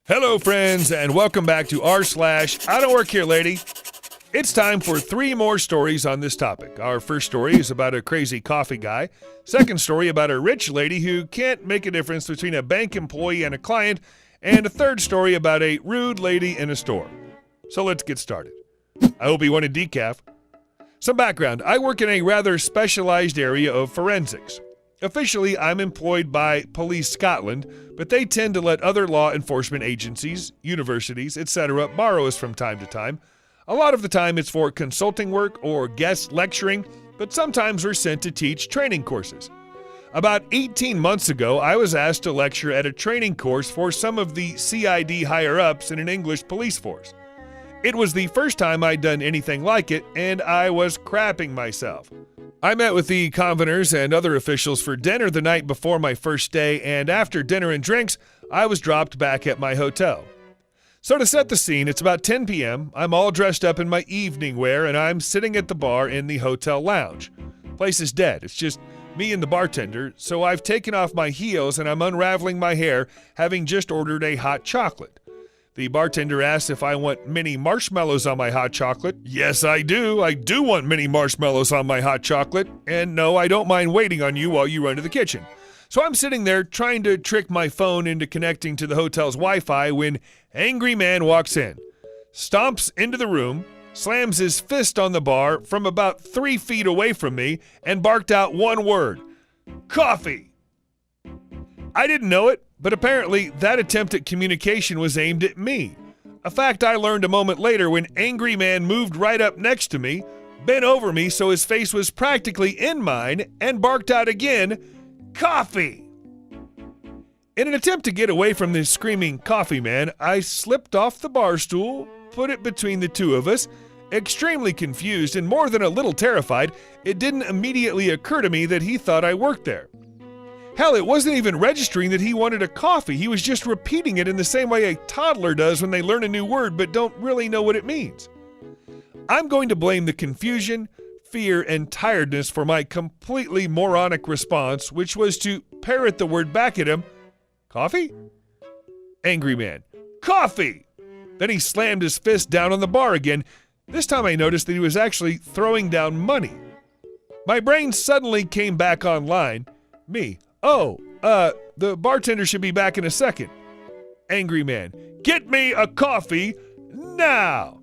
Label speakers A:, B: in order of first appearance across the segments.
A: Hello, friends, and welcome back to r/IDontWorkHereLady. It's time for 3 more stories on this topic. Our first story is about a crazy coffee guy. Second story about a rich lady who can't make a difference between a bank employee and a client. And a third story about a rude lady in a store. So let's get started. I hope you wanted decaf. Some background. I work in a rather specialized area of forensics. Officially, I'm employed by Police Scotland, but they tend to let other law enforcement agencies, universities, etc. borrow us from time to time. A lot of the time it's for consulting work or guest lecturing, but sometimes we're sent to teach training courses. About 18 months ago, I was asked to lecture at a training course for some of the CID higher-ups in an English police force. It was the first time I'd done anything like it, and I was crapping myself. I met with the conveners and other officials for dinner the night before my first day, and after dinner and drinks, I was dropped back at my hotel. So to set the scene, it's about 10 p.m., I'm all dressed up in my evening wear, and I'm sitting at the bar in the hotel lounge. Place is dead, it's just me and the bartender, so I've taken off my heels and I'm unraveling my hair, having just ordered a hot chocolate. The bartender asks if I want mini marshmallows on my hot chocolate. Yes, I do. I do want mini marshmallows on my hot chocolate. And no, I don't mind waiting on you while you run to the kitchen. So I'm sitting there trying to trick my phone into connecting to the hotel's Wi-Fi when Angry Man walks in, stomps into the room, slams his fist on the bar from about 3 feet away from me, and barked out one word: coffee. I didn't know it, but apparently that attempt at communication was aimed at me. A fact I learned a moment later when Angry Man moved right up next to me, bent over me so his face was practically in mine, and barked out again, coffee. In an attempt to get away from this screaming coffee man, I slipped off the bar stool, put it between the two of us. Extremely confused and more than a little terrified, it didn't immediately occur to me that he thought I worked there. Hell, it wasn't even registering that he wanted a coffee. He was just repeating it in the same way a toddler does when they learn a new word but don't really know what it means. I'm going to blame the confusion, fear, and tiredness for my completely moronic response, which was to parrot the word back at him. Coffee? Angry Man. Coffee! Then he slammed his fist down on the bar again. This time I noticed that he was actually throwing down money. My brain suddenly came back online. Me. The bartender should be back in a second. Angry Man. Get me a coffee now!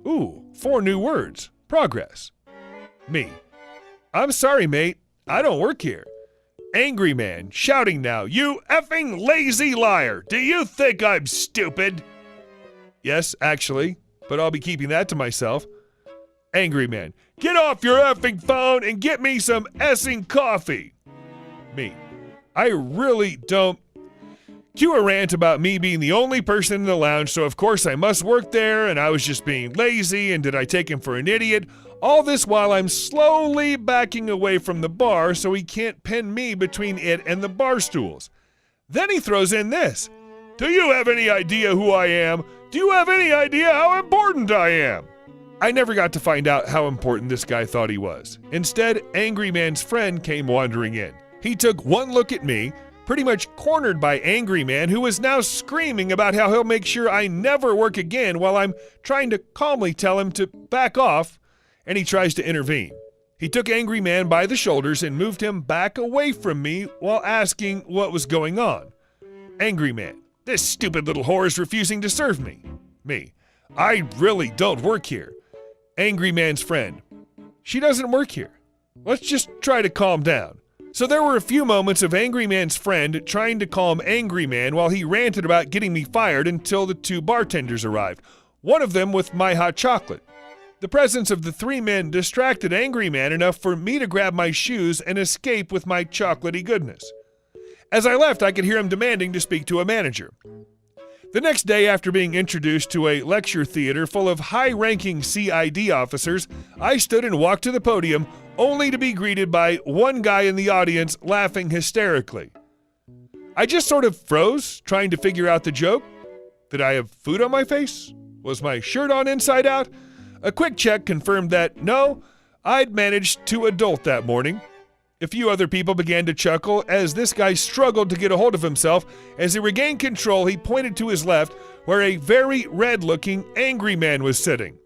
A: Ooh, 4 new words. Progress. Me. I'm sorry, mate. I don't work here. Angry Man, shouting now. You effing lazy liar! Do you think I'm stupid? Yes, actually, but I'll be keeping that to myself. Angry Man. Get off your effing phone and get me some effing coffee. Me. I really don't. Cue a rant about me being the only person in the lounge, so of course I must work there, and I was just being lazy, and did I take him for an idiot? All this while I'm slowly backing away from the bar so he can't pin me between it and the bar stools. Then he throws in this. Do you have any idea who I am? Do you have any idea how important I am? I never got to find out how important this guy thought he was. Instead, Angry Man's friend came wandering in. He took one look at me, pretty much cornered by Angry Man, who was now screaming about how he'll make sure I never work again while I'm trying to calmly tell him to back off, and he tries to intervene. He took Angry Man by the shoulders and moved him back away from me while asking what was going on. Angry Man. This stupid little whore is refusing to serve me. Me. I really don't work here. Angry Man's friend. She doesn't work here. Let's just try to calm down. So there were a few moments of Angry Man's friend trying to calm Angry Man while he ranted about getting me fired until the 2 bartenders arrived, one of them with my hot chocolate. The presence of the 3 men distracted Angry Man enough for me to grab my shoes and escape with my chocolatey goodness. As I left, I could hear him demanding to speak to a manager. The next day, after being introduced to a lecture theater full of high-ranking CID officers, I stood and walked to the podium, only to be greeted by one guy in the audience laughing hysterically. I just sort of froze, trying to figure out the joke. Did I have food on my face? Was my shirt on inside out? A quick check confirmed that, no, I'd managed to adult that morning. A few other people began to chuckle as this guy struggled to get a hold of himself. As he regained control, he pointed to his left, where a very red-looking, angry man was sitting.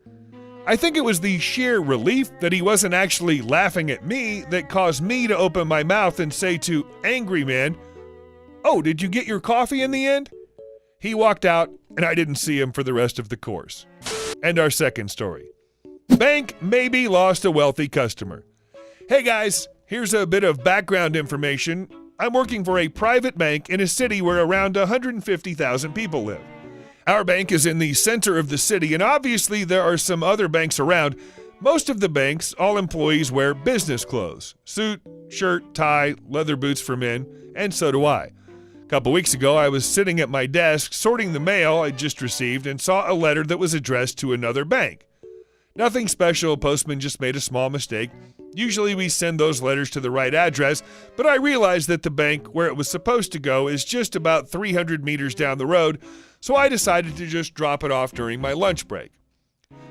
A: I think it was the sheer relief that he wasn't actually laughing at me that caused me to open my mouth and say to Angry Man, "Oh, did you get your coffee in the end?" He walked out, and I didn't see him for the rest of the course. And our second story. Bank maybe lost a wealthy customer. Hey guys, here's a bit of background information. I'm working for a private bank in a city where around 150,000 people live. Our bank is in the center of the city, and obviously there are some other banks around. Most of the banks, all employees wear business clothes. Suit, shirt, tie, leather boots for men, and so do I. A couple weeks ago, I was sitting at my desk sorting the mail I just received and saw a letter that was addressed to another bank. Nothing special, postman just made a small mistake. Usually we send those letters to the right address, but I realized that the bank where it was supposed to go is just about 300 meters down the road, so I decided to just drop it off during my lunch break.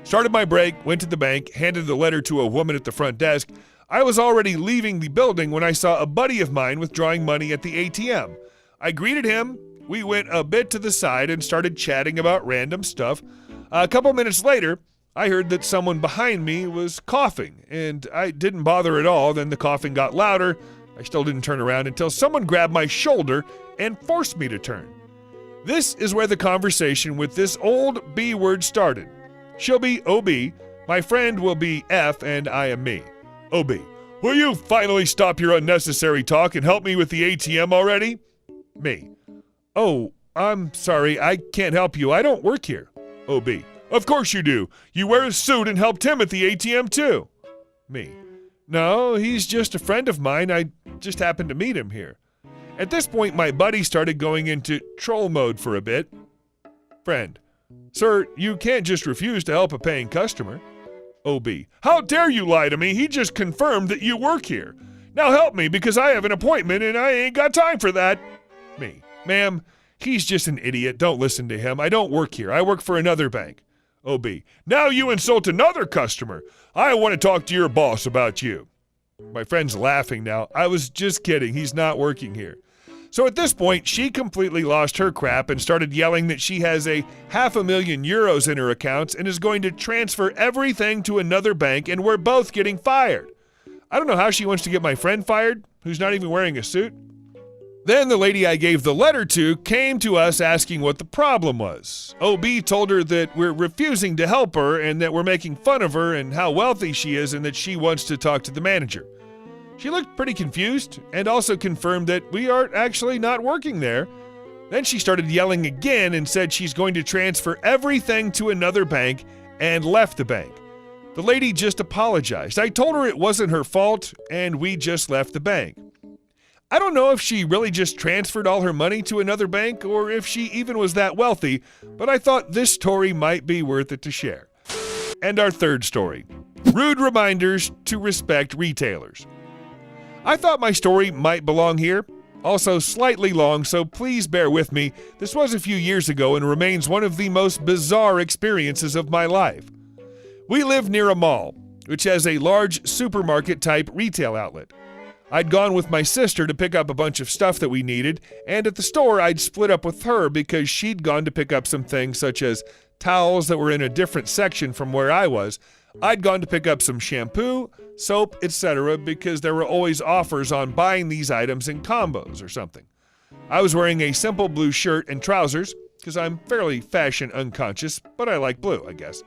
A: Started my break, went to the bank, handed the letter to a woman at the front desk. I was already leaving the building when I saw a buddy of mine withdrawing money at the ATM. I greeted him. We went a bit to the side and started chatting about random stuff. A couple minutes later, I heard that someone behind me was coughing, and I didn't bother at all. Then the coughing got louder. I still didn't turn around until someone grabbed my shoulder and forced me to turn. This is where the conversation with this old B word started. She'll be OB, my friend will be F, and I am me. OB, will you finally stop your unnecessary talk and help me with the ATM already? Me. Oh, I'm sorry, I can't help you. I don't work here. OB. Of course you do. You wear a suit and helped him at the ATM too. Me. No, he's just a friend of mine. I just happened to meet him here. At this point, my buddy started going into troll mode for a bit. Friend. Sir, you can't just refuse to help a paying customer. OB. How dare you lie to me? He just confirmed that you work here. Now help me because I have an appointment and I ain't got time for that. Me. Ma'am, he's just an idiot. Don't listen to him. I don't work here. I work for another bank. OB. Now you insult another customer. I want to talk to your boss about you. My friend's laughing now. I was just kidding. He's not working here. So at this point, she completely lost her crap and started yelling that she has a €500,000 in her accounts and is going to transfer everything to another bank, and we're both getting fired. I don't know how she wants to get my friend fired, who's not even wearing a suit. Then the lady I gave the letter to came to us asking what the problem was. OB told her that we're refusing to help her and that we're making fun of her and how wealthy she is and that she wants to talk to the manager. She looked pretty confused and also confirmed that we are actually not working there. Then she started yelling again and said she's going to transfer everything to another bank and left the bank. The lady just apologized. I told her it wasn't her fault and we just left the bank. I don't know if she really just transferred all her money to another bank or if she even was that wealthy, but I thought this story might be worth it to share. And our third story, rude reminders to respect retailers. I thought my story might belong here. Also slightly long, so please bear with me. This was a few years ago and remains one of the most bizarre experiences of my life. We live near a mall, which has a large supermarket-type retail outlet. I'd gone with my sister to pick up a bunch of stuff that we needed, and at the store I'd split up with her because she'd gone to pick up some things such as towels that were in a different section from where I was. I'd gone to pick up some shampoo, soap, etc. because there were always offers on buying these items in combos or something. I was wearing a simple blue shirt and trousers because I'm fairly fashion unconscious, but I like blue, I guess.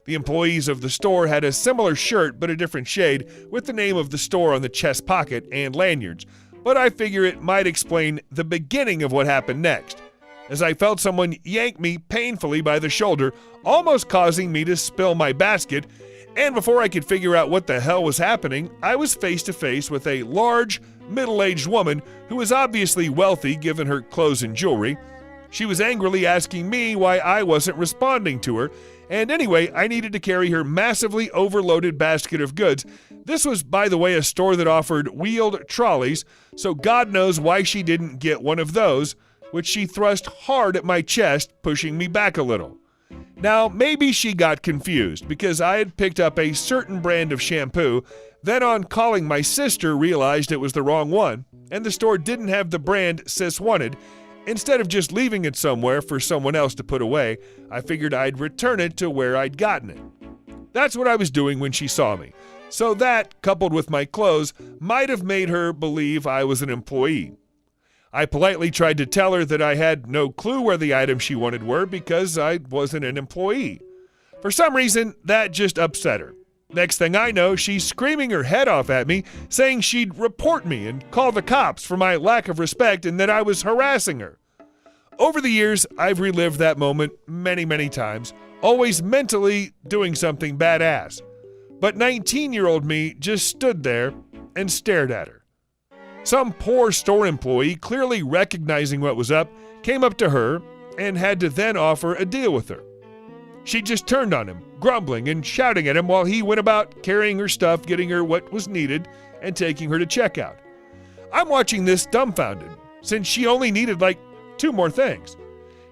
A: The employees of the store had a similar shirt but a different shade with the name of the store on the chest pocket and lanyards, but I figure it might explain the beginning of what happened next, as I felt someone yank me painfully by the shoulder, almost causing me to spill my basket, and before I could figure out what the hell was happening, I was face to face with a large, middle-aged woman who was obviously wealthy given her clothes and jewelry. She was angrily asking me why I wasn't responding to her, and anyway, I needed to carry her massively overloaded basket of goods. This was, by the way, a store that offered wheeled trolleys, so God knows why she didn't get one of those, which she thrust hard at my chest, pushing me back a little. Now, maybe she got confused because I had picked up a certain brand of shampoo, Then on calling my sister, realized it was the wrong one, and the store didn't have the brand Sis wanted. Instead of just leaving it somewhere for someone else to put away, I figured I'd return it to where I'd gotten it. That's what I was doing when she saw me. So that, coupled with my clothes, might have made her believe I was an employee. I politely tried to tell her that I had no clue where the items she wanted were because I wasn't an employee. For some reason, that just upset her. Next thing I know, she's screaming her head off at me, saying she'd report me and call the cops for my lack of respect and that I was harassing her. Over the years, I've relived that moment many, many times, always mentally doing something badass. But 19-year-old me just stood there and stared at her. Some poor store employee, clearly recognizing what was up, came up to her and had to then offer a deal with her. She just turned on him, grumbling and shouting at him while he went about carrying her stuff, getting her what was needed, and taking her to checkout. I'm watching this dumbfounded, since she only needed like 2 more things.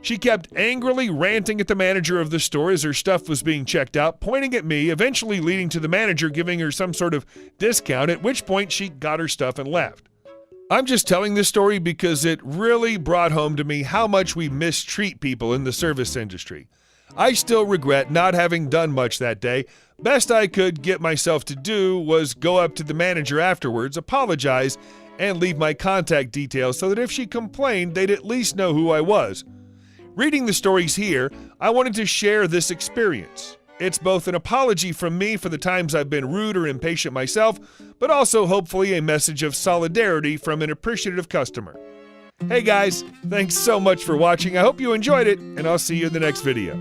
A: She kept angrily ranting at the manager of the store as her stuff was being checked out, pointing at me, eventually leading to the manager giving her some sort of discount, at which point she got her stuff and left. I'm just telling this story because it really brought home to me how much we mistreat people in the service industry. I still regret not having done much that day. Best I could get myself to do was go up to the manager afterwards, apologize, and leave my contact details so that if she complained, they'd at least know who I was. Reading the stories here, I wanted to share this experience. It's both an apology from me for the times I've been rude or impatient myself, but also hopefully a message of solidarity from an appreciative customer. Hey guys, thanks so much for watching. I hope you enjoyed it, and I'll see you in the next video.